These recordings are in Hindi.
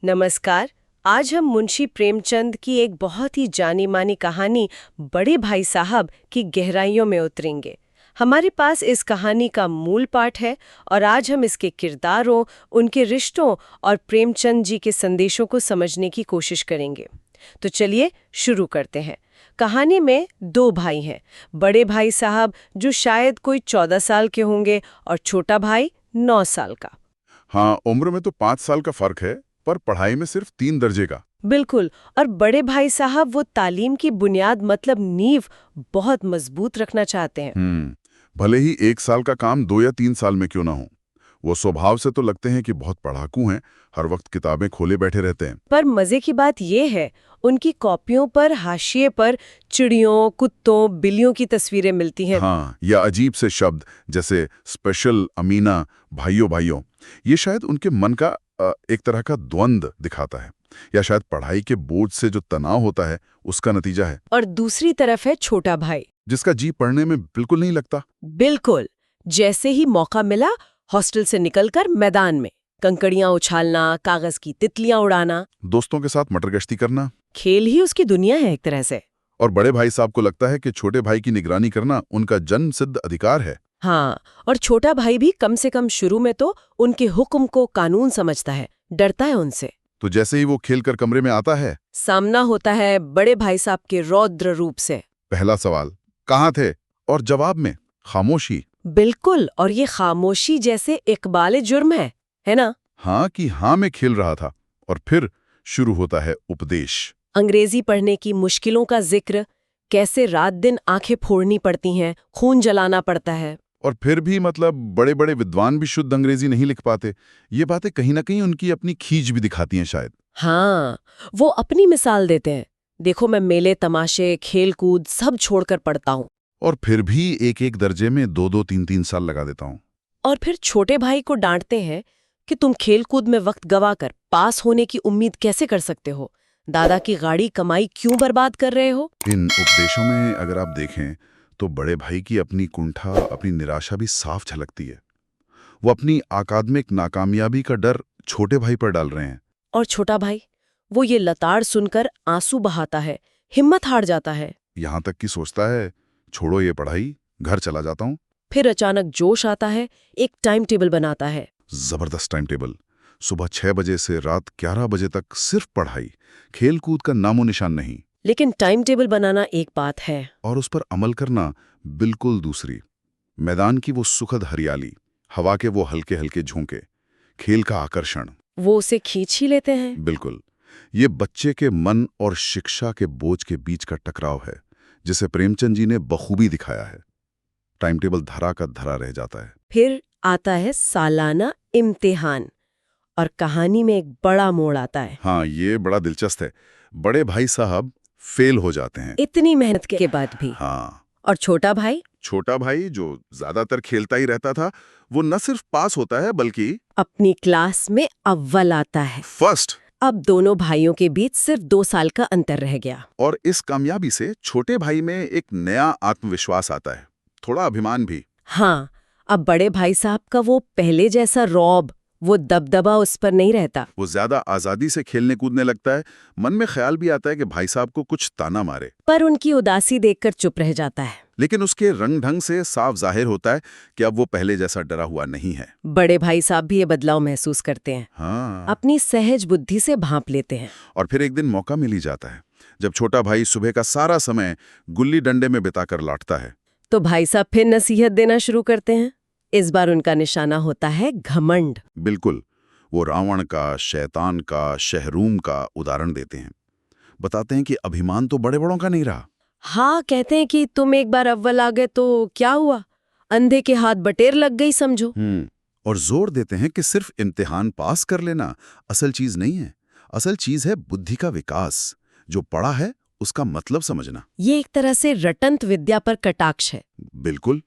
नमस्कार। आज हम मुंशी प्रेमचंद की एक बहुत ही जानी मानी कहानी बड़े भाई साहब की गहराइयों में उतरेंगे। हमारे पास इस कहानी का मूल पाठ है और आज हम इसके किरदारों, उनके रिश्तों और प्रेमचंद जी के संदेशों को समझने की कोशिश करेंगे। तो चलिए शुरू करते हैं। कहानी में दो भाई हैं। बड़े भाई साहब जो शायद कोई 14 साल के होंगे और छोटा भाई 9 साल का। हाँ, उम्र में तो 5 साल का फर्क है, पर पढ़ाई में सिर्फ 3 दर्जे का। बिल्कुल। और बड़े भाई साहब वो तालीम की बुनियाद मतलब नींव बहुत मजबूत रखना चाहते हैं। भले ही 1 साल का काम 2 या 3 साल में क्यों ना हो। वो स्वभाव से तो लगते हैं कि बहुत पढ़ाकू हैं, हर वक्त किताबें खोले बैठे रहते हैं। पर मजे की बात ये है, उनकी कॉपियों पर हाशिए पर चिड़ियों, कुत्तों, बिल्लियों की तस्वीरें मिलती हैं। हाँ, या अजीब से शब्द जैसे स्पेशल, अमीना, भाइयों भाइयों। ये शायद उनके मन का एक तरह का द्वंद्व दिखाता है, या शायद पढ़ाई के बोझ से जो तनाव होता है उसका नतीजा है। और दूसरी तरफ है छोटा भाई, जिसका जी पढ़ने में बिल्कुल नहीं लगता। बिल्कुल। जैसे ही मौका मिला हॉस्टल से निकलकर मैदान में कंकड़ियां उछालना, कागज की तितलियां उड़ाना, दोस्तों के साथ मटर गश्ती करना। खेल ही उसकी दुनिया है एक तरह से। और बड़े भाई साहब को लगता है कि छोटे भाई की निगरानी करना उनका जन्म सिद्ध अधिकार है। हाँ, और छोटा भाई भी कम से कम शुरू में तो उनके हुक्म को कानून समझता है, डरता है उनसे। तो जैसे ही वो खेलकर कमरे में आता है, सामना होता है बड़े भाई साहब के रौद्र रूप से। पहला सवाल, कहाँ थे? और जवाब में खामोशी। बिल्कुल। और ये खामोशी जैसे इकबाल जुर्म है ना? हाँ कि हाँ में खेल रहा था। और फिर शुरू होता है उपदेश। अंग्रेजी पढ़ने की मुश्किलों का जिक्र, कैसे रात दिन आंखें फोड़नी पड़ती हैं, खून जलाना पड़ता है। और फिर भी मतलब बड़े बड़े विद्वान भी शुद्ध अंग्रेजी नहीं लिख पाते। ये बातें कहीं ना कहीं उनकी अपनी खींच भी दिखाती हैं शायद। हाँ, वो अपनी मिसाल देते हैं। देखो, मैं मेले, तमाशे, खेल कूद सब छोड़कर पढ़ता हूँ। और फिर भी एक एक दर्जे में 2-2, 3-3 साल लगा देता हूँ। और फिर छोटे भाई को डांटते हैं कि तुम खेलकूद में वक्त गवाकर पास होने की उम्मीद कैसे कर सकते हो? दादा की गाड़ी कमाई क्यों बर्बाद कर रहे हो? इन उपदेशों में अगर आप देखें तो बड़े भाई की अपनी कुंठा, अपनी निराशा भी साफ झलकती है। वो अपनी अकादमिक नाकामयाबी का डर छोटे भाई पर डाल रहे हैं। और छोटा भाई, वो ये लताड़ सुनकर आंसू बहाता है, हिम्मत हार जाता है। यहाँ तक कि सोचता है, छोड़ो ये पढ़ाई, घर चला जाता हूँ। फिर अचानक जोश आता है, एक टाइम टेबल बनाता है। जबरदस्त टाइम टेबल। सुबह 6 बजे से रात 11 बजे तक सिर्फ पढ़ाई, खेल कूद का नामो निशान नहीं। लेकिन टाइम टेबल बनाना एक बात है, और उस पर अमल करना बिल्कुल दूसरी। मैदान की वो सुखद हरियाली, हवा के वो हल्के हल्के झोंके, खेल का आकर्षण, वो उसे खींच ही लेते हैं। बिल्कुल। ये बच्चे के मन और शिक्षा के बोझ के बीच का टकराव है, जिसे प्रेमचंद जी ने बखूबी दिखाया है। टाइम टेबल धरा का धरा रह जाता है। फिर आता है सालाना इम्तिहान, और कहानी में एक बड़ा मोड़ आता है। हाँ, ये बड़ा दिलचस्प है। बड़े भाई साहब फेल हो जाते हैं। इतनी मेहनत के बाद भी। हाँ। और छोटा भाई जो ज्यादातर खेलता ही रहता था, वो न सिर्फ पास होता है बल्कि अपनी क्लास में अव्वल आता है। फर्स्ट। अब दोनों भाइयों के बीच सिर्फ 2 साल का अंतर रह गया। और इस कामयाबी से छोटे भाई में एक नया आत्मविश्वास आता है, थोड़ा अभिमान भी। हाँ, अब बड़े भाई साहब का वो पहले जैसा रौब, वो दबदबा उस पर नहीं रहता। वो ज्यादा आजादी से खेलने कूदने लगता है। मन में ख्याल भी आता है कि भाई साहब को कुछ ताना मारे, पर उनकी उदासी देखकर चुप रह जाता है। लेकिन उसके रंग ढंग से साफ जाहिर होता है कि अब वो पहले जैसा डरा हुआ नहीं है। बड़े भाई साहब भी ये बदलाव महसूस करते हैं। हाँ। अपनी सहज बुद्धि से भांप लेते हैं। और फिर एक दिन मौका मिल ही जाता है, जब छोटा भाई सुबह का सारा समय गुल्ली डंडे में बिताकर लौटता है। तो भाई साहब फिर नसीहत देना शुरू करते हैं। इस बार उनका निशाना होता है घमंड। बिल्कुल। वो रावण का, शैतान का, शहरूम का उदाहरण देते हैं। बताते हैं कि अभिमान तो बड़े बड़ों का नहीं रहा। हाँ, कहते हैं कि तुम एक बार अव्वल आ गए तो क्या हुआ, अंधे के हाथ बटेर लग गई समझो। और जोर देते हैं कि सिर्फ इम्तिहान पास कर लेना असल चीज नहीं है। असल चीज है बुद्धि का विकास, जो पढ़ा है उसका मतलब समझना। ये एक तरह से रटंत विद्या पर कटाक्ष है। बिल्कुल।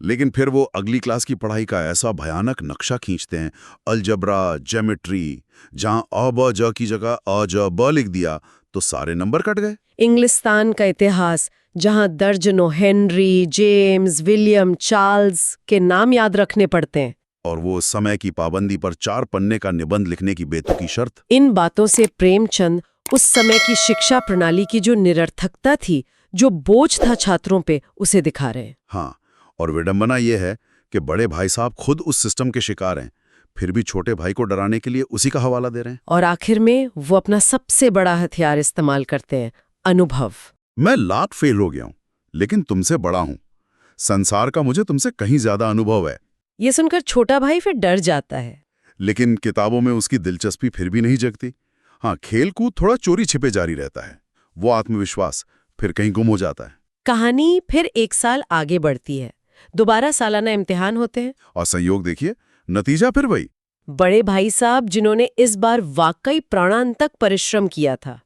लेकिन फिर वो अगली क्लास की पढ़ाई का ऐसा भयानक नक्शा खींचते हैं, अलजबरा, ज्योमेट्री, जहां अ ब ज की जगह अ ज ब लिख दिया तो सारे नंबर कट गए। इंग्लिस्तान का इतिहास, जहां दर्जनों हेनरी, जेम्स, विलियम, चार्ल्स के नाम याद रखने पड़ते हैं। और वो समय की पाबंदी पर 4 पन्ने का निबंध लिखने की बेतुकी शर्त। इन बातों से प्रेमचंद उस समय की शिक्षा प्रणाली की जो निरर्थकता थी, जो बोझ था छात्रों पे, उसे दिखा रहे हैं। हाँ, और विडंबना ये है कि बड़े भाई साहब खुद उस सिस्टम के शिकार हैं, फिर भी छोटे भाई को डराने के लिए उसी का हवाला दे रहे हैं। और आखिर में वो अपना सबसे बड़ा हथियार इस्तेमाल करते हैं, अनुभव। मैं लाख फेल हो गया हूं, लेकिन तुमसे बड़ा हूं। संसार का मुझे तुमसे कहीं ज्यादा अनुभव है। ये सुनकर छोटा भाई फिर डर जाता है। लेकिन किताबों में उसकी दिलचस्पी फिर भी नहीं जगती। हाँ, खेल कूद थोड़ा चोरी छिपे जारी रहता है। वो आत्मविश्वास फिर कहीं गुम हो जाता है। कहानी फिर 1 साल आगे बढ़ती है। दोबारा सालाना इम्तिहान होते हैं। और संयोग देखिए, नतीजा फिर वही। बड़े भाई साहब, जिन्होंने इस बार वाकई प्राणांतक परिश्रम किया था,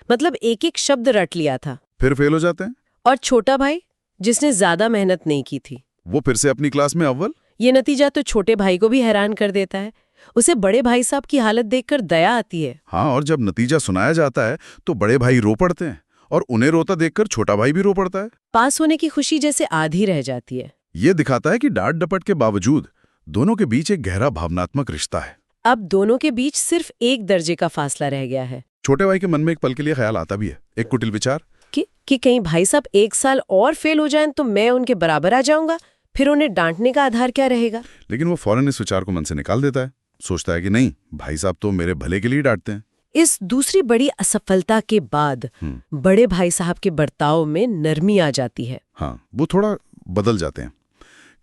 मतलब एक एक शब्द रट लिया था, फिर फेल हो जाते हैं। और छोटा भाई, जिसने ज्यादा मेहनत नहीं की थी, वो फिर से अपनी क्लास में अव्वल। ये नतीजा तो छोटे भाई को भी हैरान कर देता है। उसे बड़े भाई साहब की हालत देखकर दया आती है। हाँ, और जब नतीजा सुनाया जाता है तो बड़े भाई रो पड़ते हैं, और उन्हें रोता देखकर छोटा भाई भी रो पड़ता है। पास होने की खुशी जैसे आधी रह जाती है। ये दिखाता है कि डांट डपट के बावजूद दोनों के बीच एक गहरा भावनात्मक रिश्ता है। अब दोनों के बीच सिर्फ 1 दर्जे का फासला रह गया है। छोटे भाई के मन में एक पल के लिए ख्याल आता भी है, एक कुटिल विचार कि कहीं भाई साहब 1 साल और फेल हो जाएं तो मैं उनके बराबर आ जाऊंगा, फिर उन्हें डांटने का आधार क्या रहेगा। लेकिन वो फौरन इस विचार को मन से निकाल देता है। सोचता है कि नहीं, भाई साहब तो मेरे भले के लिए डांटते हैं। इस दूसरी बड़ी असफलता के बाद बड़े भाई साहब के बर्ताव में नरमी आ जाती है। हाँ, वो थोड़ा बदल जाते हैं।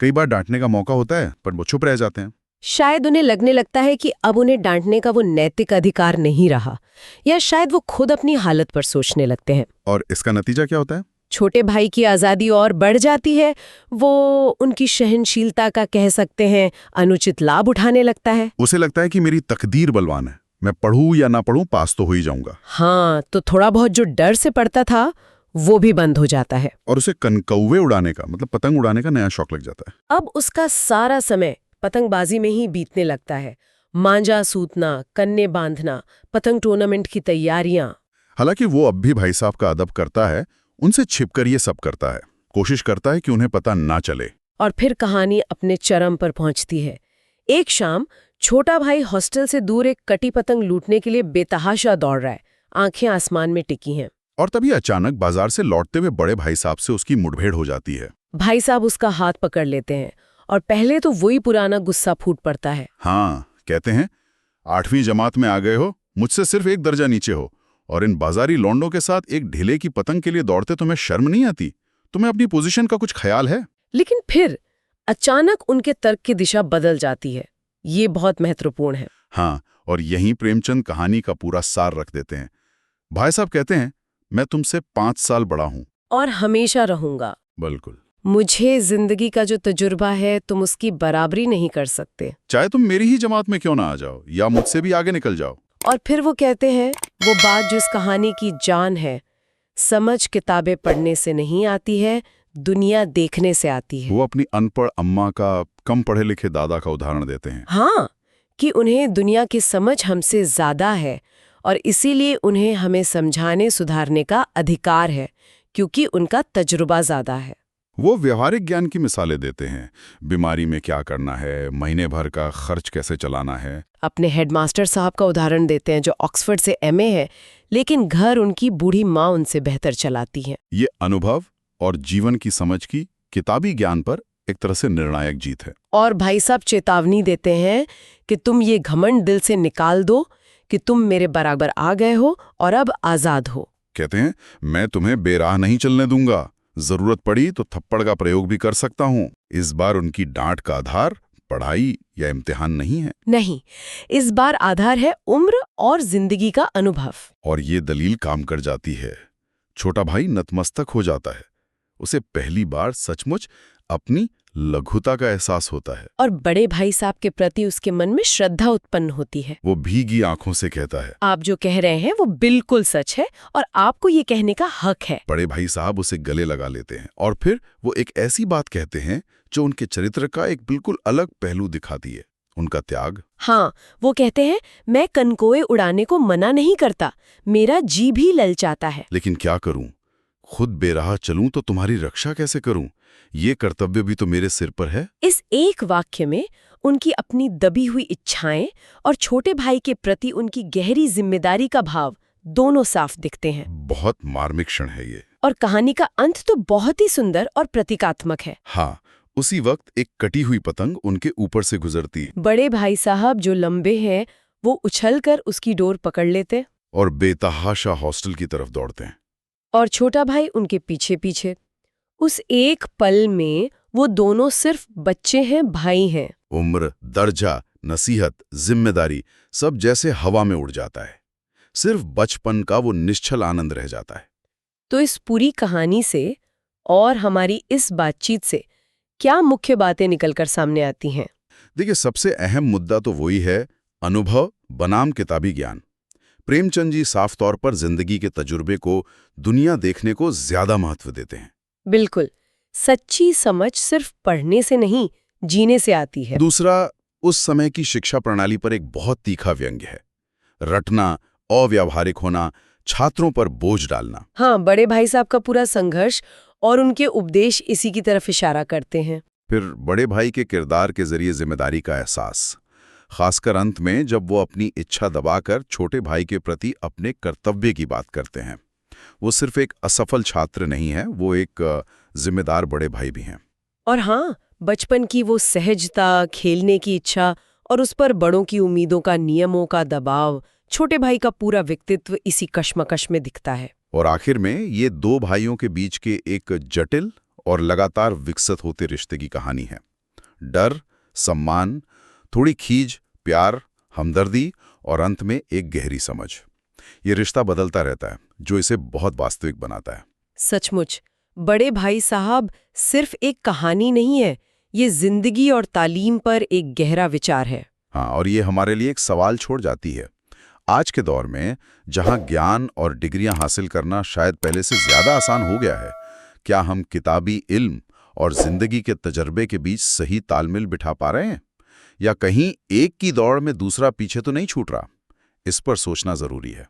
कई बार डांटने का मौका होता है, पर वो चुप रह जाते हैं। शायद उन्हें लगने लगता है कि अब उन्हें डांटने का वो नैतिक अधिकार नहीं रहा, या शायद वो खुद अपनी हालत पर सोचने लगते हैं। और इसका नतीजा क्या होता है? छोटे भाई की आजादी और बढ़ जाती है। वो उनकी सहनशीलता का, कह सकते हैं, अनुचित लाभ उठाने लगता है। उसे लगता है कि मेरी तकदीर बलवान है, मैं पढ़ूं या ना पढ़ूं पास तो हो ही जाऊंगा। हाँ, तो थोड़ा बहुत जो डर से पड़ता था वो भी बंद हो जाता है। और उसे कनकौवे उड़ाने का, मतलब पतंग उड़ाने का नया शौक लग जाता है। अब उसका सारा समय पतंगबाजी में ही बीतने लगता है। मांजा सूतना, कन्ने बांधना, पतंग टूर्नामेंट की तैयारियां। हालांकि वो अब भी भाई साहब का अदब करता है, उनसे छिपकर ये सब करता है, कोशिश करता है कि उन्हें पता ना चले। और फिर कहानी अपने चरम पर पहुंचती है। एक शाम छोटा भाई हॉस्टल से दूर एक कटी पतंग लूटने के लिए बेतहाशा दौड़ रहा है, आंखें आसमान में टिकी हैं। और तभी अचानक बाजार से लौटते हुए बड़े भाई साहब से उसकी मुठभेड़ हो जाती है। भाई साहब उसका हाथ पकड़ लेते हैं, और पहले तो वही पुराना गुस्सा फूट पड़ता है। हाँ, कहते हैं 8वीं जमात में आ गए हो, मुझसे सिर्फ 1 दर्जा नीचे हो, और इन बाजारी लौंडों के साथ एक ढीले की पतंग के लिए दौड़ते तुम्हें शर्म नहीं आती? तुम्हें अपनी पोजीशन का कुछ ख्याल है? लेकिन फिर अचानक उनके तर्क की दिशा बदल जाती है। ये बहुत महत्वपूर्ण है। हाँ, और यहीं प्रेमचंद कहानी का पूरा सार रख देते हैं। भाई साहब कहते हैं, मैं तुमसे 5 साल बड़ा हूं और हमेशा रहूंगा। बिल्कुल। मुझे जिंदगी का जो तजुर्बा है, तुम उसकी बराबरी नहीं कर सकते, चाहे तुम मेरी ही जमात में क्यों ना आ जाओ, या मुझसे भी आगे निकल जाओ। और फिर वो कहते हैं, वो बात जो इस कहानी की जान है, समझ किताबें पढ़ने से नहीं आती है, दुनिया देखने से आती है। वो अपनी अनपढ़ अम्मा का, कम पढ़े लिखे दादा का उदाहरण देते हैं। हाँ, कि उन्हें दुनिया की समझ हमसे ज्यादा है, और इसीलिए उन्हें हमें समझाने सुधारने का अधिकार है, क्योंकि उनका तजुर्बा ज्यादा है। वो व्यवहारिक ज्ञान की मिसालें देते हैं, बीमारी में क्या करना है, महीने भर का खर्च कैसे चलाना है। अपने हेडमास्टर साहब का उदाहरण देते हैं, जो ऑक्सफोर्ड से एमए है, लेकिन घर उनकी बूढ़ी माँ उनसे बेहतर चलाती है। ये अनुभव और जीवन की समझ की किताबी ज्ञान पर एक तरह से निर्णायक जीत है। और भाई साहब चेतावनी देते हैं कि तुम ये घमंड दिल से निकाल दो कि तुम मेरे बराबर आ गए हो और अब आजाद हो। कहते हैं, मैं तुम्हें बेराह नहीं चलने दूंगा, जरूरत पड़ी तो थप्पड़ का प्रयोग भी कर सकता हूं। इस बार उनकी डांट का आधार पढ़ाई या इम्तिहान नहीं है। नहीं, इस बार आधार है उम्र और जिंदगी का अनुभव। और ये दलील काम कर जाती है। छोटा भाई नतमस्तक हो जाता है। उसे पहली बार सचमुच अपनी लघुता का एहसास होता है, और बड़े भाई साहब के प्रति उसके मन में श्रद्धा उत्पन्न होती है। वो भीगी आंखों से कहता है, आप जो कह रहे हैं वो बिल्कुल सच है, और आपको ये कहने का हक है। बड़े भाई साहब उसे गले लगा लेते हैं, और फिर वो एक ऐसी बात कहते हैं जो उनके चरित्र का एक बिल्कुल अलग पहलू दिखाती है, उनका त्याग। हाँ, वो कहते हैं, मैं कनकोए उड़ाने को मना नहीं करता, मेरा जी भी ललचाता है, लेकिन क्या करूं, खुद बेराह चलूं तो तुम्हारी रक्षा कैसे करूं, ये कर्तव्य भी तो मेरे सिर पर है। इस एक वाक्य में उनकी अपनी दबी हुई इच्छाएं और छोटे भाई के प्रति उनकी गहरी जिम्मेदारी का भाव दोनों साफ दिखते हैं। बहुत मार्मिक क्षण है ये। और कहानी का अंत तो बहुत ही सुंदर और प्रतीकात्मक है। हाँ, उसी वक्त एक कटी हुई पतंग उनके ऊपर से गुजरती बड़े भाई साहब जो लंबे हैं वो उछलकर उसकी डोर पकड़ लेते और बेतहाशा हॉस्टल की तरफ दौड़ते हैं। और छोटा भाई उनके पीछे पीछे। उस एक पल में वो दोनों सिर्फ बच्चे हैं, भाई हैं। उम्र, दर्जा, नसीहत, जिम्मेदारी सब जैसे हवा में उड़ जाता है। सिर्फ बचपन का वो निश्चल आनंद रह जाता है। तो इस पूरी कहानी से और हमारी इस बातचीत से क्या मुख्य बातें निकलकर सामने आती हैं? देखिए, सबसे अहम मुद्दा तो वही है, अनुभव बनाम किताबी ज्ञान। प्रेमचंद जी साफ तौर पर जिंदगी के तजुर्बे को, दुनिया देखने को ज्यादा महत्व देते हैं। बिल्कुल, सच्ची समझ सिर्फ पढ़ने से नहीं, जीने से आती है। दूसरा, उस समय की शिक्षा प्रणाली पर एक बहुत तीखा व्यंग्य है। रटना, अव्यावहारिक होना, छात्रों पर बोझ डालना। हाँ, बड़े भाई साहब का पूरा संघर्ष और उनके उपदेश इसी की तरफ इशारा करते हैं। फिर बड़े भाई के किरदार के जरिए जिम्मेदारी का एहसास, खासकर अंत में जब वो अपनी इच्छा दबाकर छोटे भाई के प्रति अपने कर्तव्य की बात करते हैं। वो सिर्फ एक असफल छात्र नहीं है, वो एक जिम्मेदार बड़े भाई भी हैं। और हाँ, बचपन की वो सहजता, खेलने की इच्छा और उस पर बड़ों की उम्मीदों का, नियमों का दबाव, छोटे भाई का पूरा व्यक्तित्व इसी कश्मकश में दिखता है। और आखिर में ये दो भाइयों के बीच के एक जटिल और लगातार विकसित होते रिश्ते की कहानी है। डर, सम्मान, थोड़ी खीज, प्यार, हमदर्दी और अंत में एक गहरी समझ। ये रिश्ता बदलता रहता है, जो इसे बहुत वास्तविक बनाता है। सचमुच, बड़े भाई साहब सिर्फ एक कहानी नहीं है, ये जिंदगी और तालीम पर एक गहरा विचार है। हाँ, और ये हमारे लिए एक सवाल छोड़ जाती है। आज के दौर में जहां ज्ञान और डिग्रियां हासिल करना शायद पहले से ज्यादा आसान हो गया है, क्या हम किताबी इल्म और जिंदगी के तजर्बे के बीच सही तालमेल बिठा पा रहे हैं, या कहीं एक की दौड़ में दूसरा पीछे तो नहीं छूट रहा? इस पर सोचना जरूरी है।